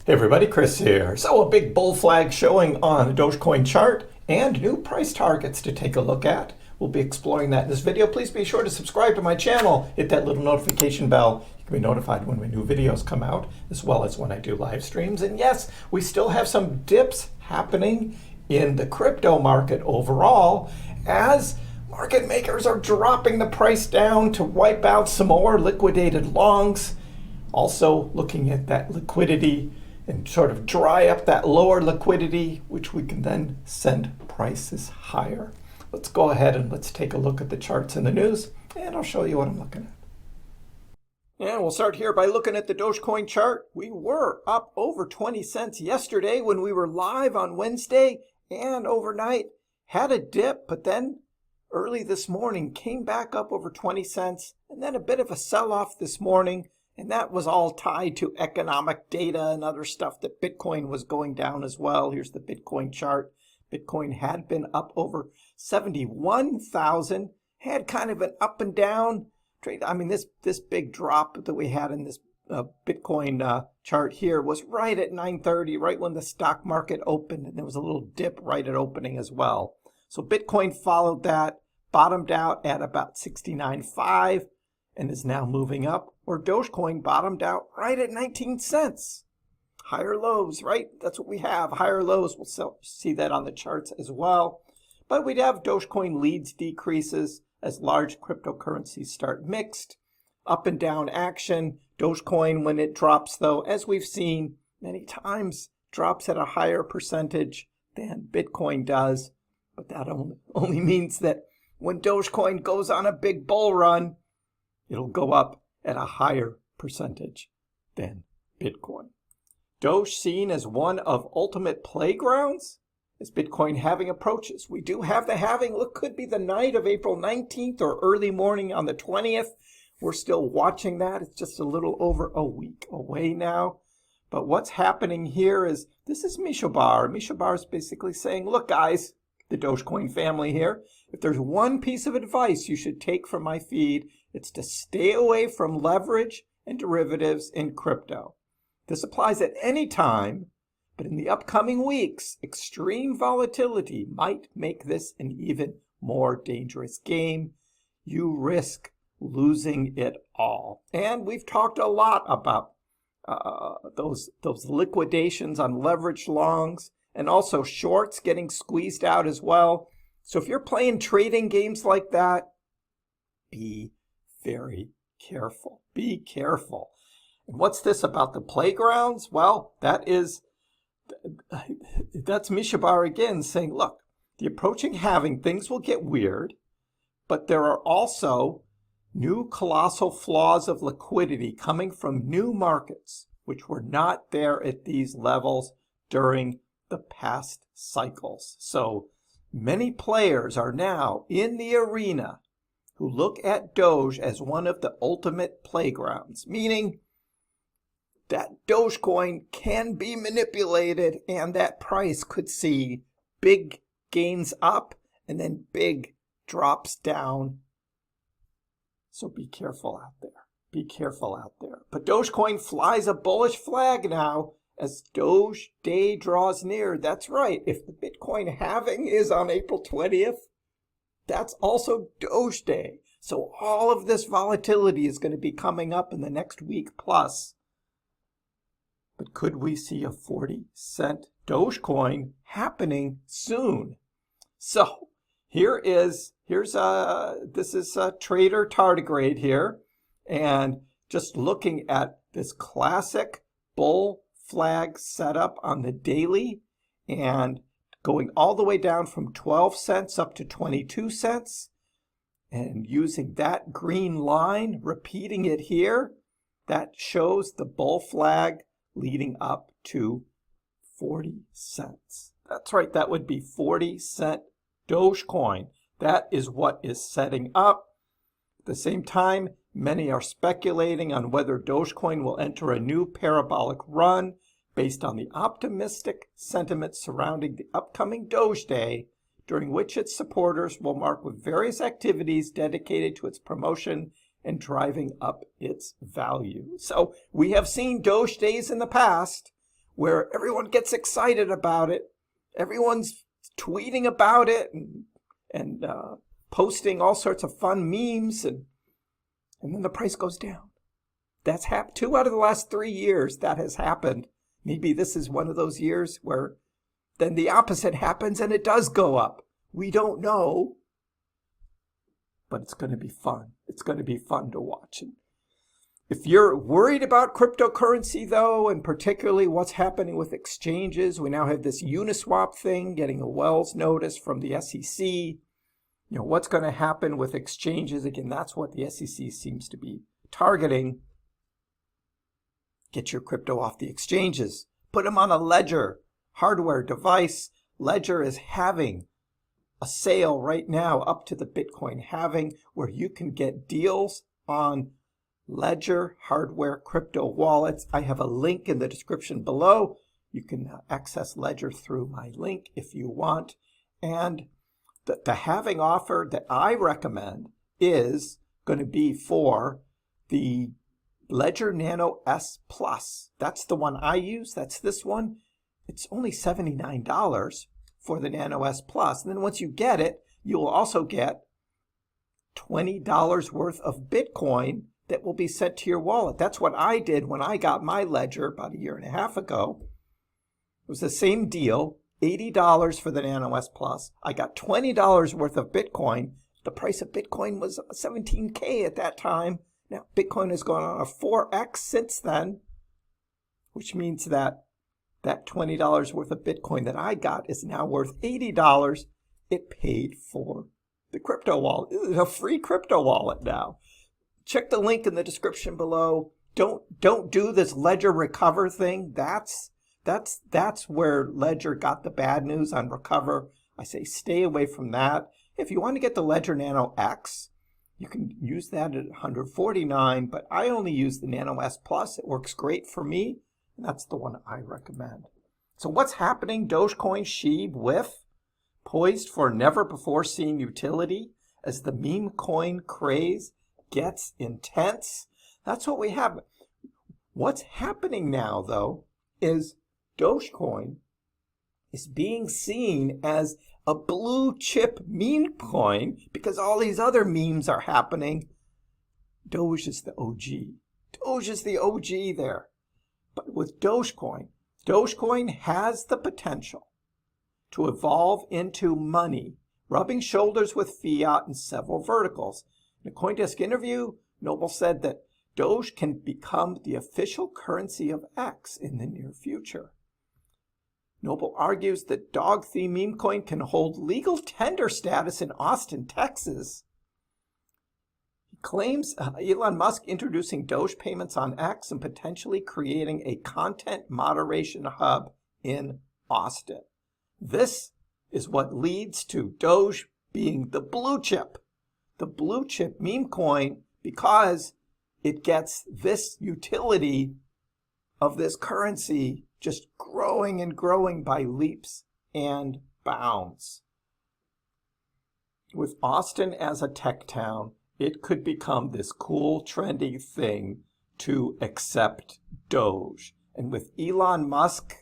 Hey everybody, Chris here. So a big bull flag showing on the Dogecoin chart and new price targets to take a look at. We'll be exploring that in this video. Please be sure to subscribe to my channel. Hit that little notification bell. You can be notified when my new videos come out, as well as when I do live streams. And yes, we still have some dips happening in the crypto market overall as market makers are dropping the price down to wipe out some more liquidated longs. Also looking at that liquidity and sort of dry up that lower liquidity, which we can then send prices higher. Let's go ahead and let's take a look at the charts in the news, and I'll show you what I'm looking at. And we'll start here by looking at the Dogecoin chart. We were up over 20 cents yesterday when we were live on Wednesday, and overnight had a dip, but then early this morning came back up over 20 cents, and then a bit of a sell-off this morning. And that was all tied to economic data and other stuff that Bitcoin was going down as well. Here's the Bitcoin chart. Bitcoin had been up over 71,000, had kind of an up and down trade. I mean, this big drop that we had in this Bitcoin chart here was right at 9:30, right when the stock market opened. And there was a little dip right at opening as well. So Bitcoin followed that, bottomed out at about 69.5. and is now moving up, or Dogecoin bottomed out right at 19 cents. Higher lows, right? That's what we have. Higher lows. We'll see that on the charts as well. But we'd have Dogecoin leads decreases as large cryptocurrencies start mixed. Up and down action. Dogecoin, when it drops, though, as we've seen many times, drops at a higher percentage than Bitcoin does. But that only means that when Dogecoin goes on a big bull run, it'll go up at a higher percentage than Bitcoin. Doge seen as one of ultimate playgrounds as Bitcoin halving approaches. We do have the halving. Look, could be the night of April 19th or early morning on the 20th. We're still watching that. It's just a little over a week away now. But what's happening here is, this is Misha Bar. Misha Bar is basically saying, look guys, the Dogecoin family here, if there's one piece of advice you should take from my feed, it's to stay away from leverage and derivatives in crypto. This applies at any time, but in the upcoming weeks, extreme volatility might make this an even more dangerous game. You risk losing it all. And we've talked a lot about those liquidations on leveraged longs and also shorts getting squeezed out as well. So if you're playing trading games like that, be very careful. Be careful. And what's this about the playgrounds? Well, that's Misha Bar again saying, look, the approaching halving, things will get weird, but there are also new colossal flaws of liquidity coming from new markets, which were not there at these levels during the past cycles. So many players are now in the arena who look at Doge as one of the ultimate playgrounds, meaning that Dogecoin can be manipulated and that price could see big gains up and then big drops down. So be careful out there. Be careful out there. But Dogecoin flies a bullish flag now as Doge Day draws near. That's right. If the Bitcoin halving is on April 20th, that's also Doge Day. So all of this volatility is going to be coming up in the next week plus. But could we see a 40-cent Dogecoin happening soon? So this is a trader tardigrade here. And just looking at this classic bull flag setup on the daily and going all the way down from 12 cents up to 22 cents and using that green line, repeating it here, that shows the bull flag leading up to 40 cents. That's right, that would be 40-cent Dogecoin. That is what is setting up. At the same time, many are speculating on whether Dogecoin will enter a new parabolic run based on the optimistic sentiment surrounding the upcoming Doge Day, during which its supporters will mark with various activities dedicated to its promotion and driving up its value. So we have seen Doge days in the past where everyone gets excited about it. Everyone's tweeting about it and posting all sorts of fun memes, and then the price goes down. That's happened 2 out of the last 3 years. That has happened. Maybe this is one of those years where then the opposite happens and it does go up. We don't know, but it's going to be fun. It's going to be fun to watch. And if you're worried about cryptocurrency, though, and particularly what's happening with exchanges, we now have this Uniswap thing, getting a Wells notice from the SEC. You know, what's going to happen with exchanges? Again, that's what the SEC seems to be targeting. Get your crypto off the exchanges. Put them on a Ledger hardware device. Ledger is having a sale right now up to the Bitcoin halving where you can get deals on Ledger hardware crypto wallets. I have a link in the description below. You can access Ledger through my link if you want. And the halving offer that I recommend is going to be for the Ledger Nano S Plus. That's the one I use. That's this one. It's only $79 for the Nano S Plus. And then once you get it, you will also get $20 worth of Bitcoin that will be sent to your wallet. That's what I did when I got my Ledger about 1.5 years ago. It was the same deal, $80 for the Nano S Plus. I got $20 worth of Bitcoin. The price of Bitcoin was $17K at that time. Now, Bitcoin has gone on a 4x since then, which means that that $20 worth of Bitcoin that I got is now worth $80. It paid for the crypto wallet. It's a free crypto wallet now. Check the link in the description below. Don't do this Ledger Recover thing. That's where Ledger got the bad news on Recover. I say stay away from that. If you want to get the Ledger Nano X, you can use that at $149, but I only use the Nano S Plus. It works great for me, and that's the one I recommend. So what's happening? Dogecoin SHIB WIF, poised for never-before-seen utility as the meme coin craze gets intense. That's what we have. What's happening now, though, is Dogecoin is being seen as a blue chip meme coin because all these other memes are happening. Doge is the OG. Doge is the OG there. But with Dogecoin, Dogecoin has the potential to evolve into money, rubbing shoulders with fiat in several verticals. In a CoinDesk interview, Noble said that Doge can become the official currency of X in the near future. Noble argues that dog-themed meme coin can hold legal tender status in Austin, Texas. He claims Elon Musk introducing Doge payments on X and potentially creating a content moderation hub in Austin. This is what leads to Doge being the blue chip meme coin, because it gets this utility of this currency just growing and growing by leaps and bounds. With Austin as a tech town, it could become this cool, trendy thing to accept Doge. And with Elon Musk,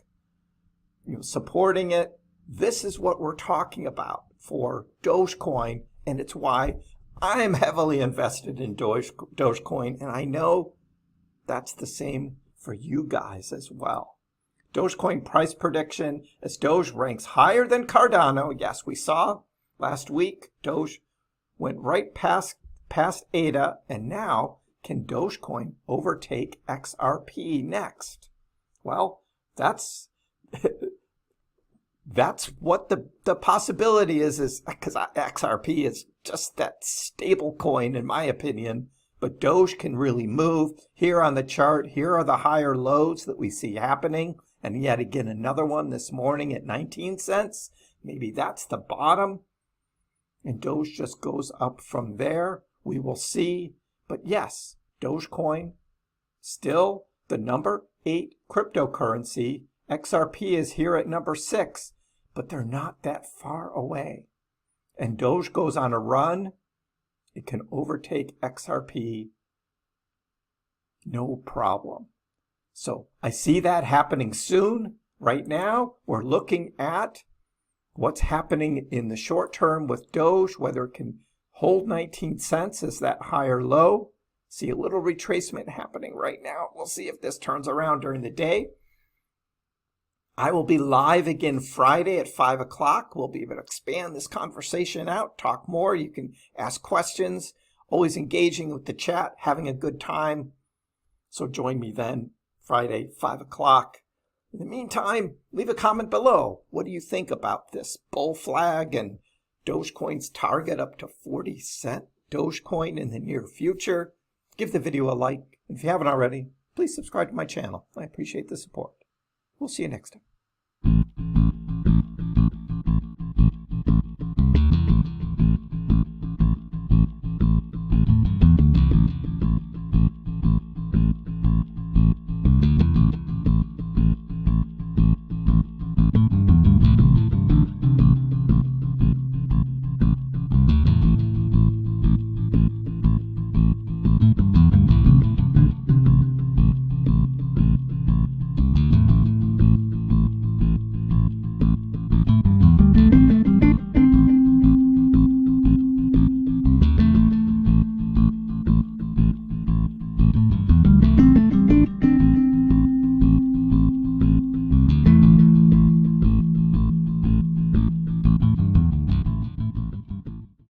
supporting it, this is what we're talking about for Dogecoin, and it's why I'm heavily invested in Dogecoin, and I know that's the same for you guys as well. Dogecoin price prediction as Doge ranks higher than Cardano. Yes, we saw last week Doge went right past ADA, and now can Dogecoin overtake XRP next? Well, that's what the possibility is because XRP is just that stable coin in my opinion, but Doge can really move. Here on the chart, here are the higher lows that we see happening, and yet again another one this morning at 19 cents. Maybe that's the bottom, and Doge just goes up from there. We will see, but yes, Dogecoin still the number 8 cryptocurrency. XRP is here at number 6, but they're not that far away. And Doge goes on a run, it can overtake XRP, no problem. So I see that happening soon. Right now, we're looking at what's happening in the short term with Doge, whether it can hold 19 cents as that higher low. See a little retracement happening right now. We'll see if this turns around during the day. I will be live again Friday at 5 o'clock. We'll be able to expand this conversation out, talk more. You can ask questions, always engaging with the chat, having a good time. So join me then, Friday, 5 o'clock. In the meantime, leave a comment below. What do you think about this bull flag and Dogecoin's target up to 40 cent Dogecoin in the near future? Give the video a like. If you haven't already, please subscribe to my channel. I appreciate the support. We'll see you next time.